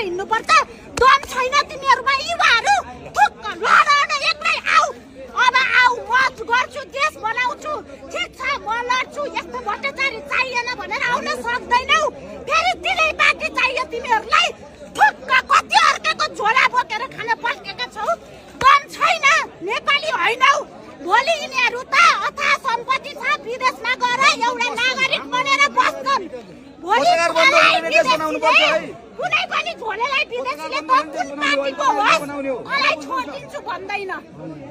हिँड्नुपर्छ दम छैन तिमीहरुमा युवाहरु ठुक्क लड एक्लै आऊ अब आऊ म गर्छु देश बनाउँछु ठीक छ म लड्छु यस्तो भ्रष्टाचारी चाहिएन भनेर आउन सक्दैनौ फेरि दिनै बाँकी चाहियो तिमीहरुलाई ठुक्क कति अर्काको झोला बोकेर खान पस्केका छौ दम छैन नेपाली हैनौ भोलि यिनीहरु त अथाह सम्पत्ति छ विदेशमा गएर एउटा नागरिक बनेर बस्छन् भोलि कुनै पनि झोलेलाई विदेशीले त कुन पार्टीको होस् मलाई छोडिदिन्छु भन्दैन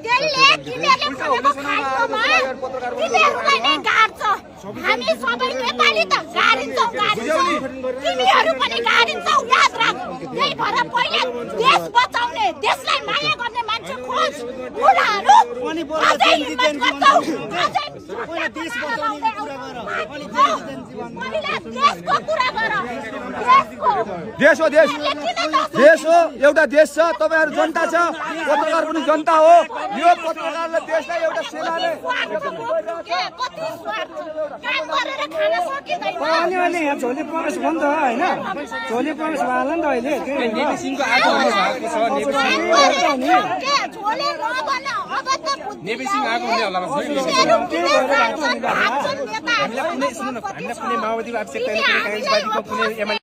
त्यसले तिमीहरुले भनेको खाइकोमा तिमीहरुलाई नै गाड्छ हामी सबै नेपाली त गाडिन्छौ तिमीहरु पनि गाडिन्छौ याद राख त्यही भएर पहिला देश बचाउने देशलाई माया गर्ने मान्छे खोज बुढाहरु अझै हिम्मत गर्छौ अझै पहिला देश बचाउने कुरा गर अनि पहिला देशको कुरा गर देश हो देश हो एउटा देश छ तपाईहरु जनता छ पत्रकार पनि जनता हो यो पत्रकारले देशलाई एउटा सेनाले अहिले यहाँ झोली प्रवेश भयो नि त हैन झोली प्रवेश भयो नि त अहिले नेपी सिंहको आगमन भएको छ नेपी सिंह आएको हुने होला हामीलाई कुनै माओवादीको आवश्यकता छैन कुनै कांग्रेसवादीको कुनै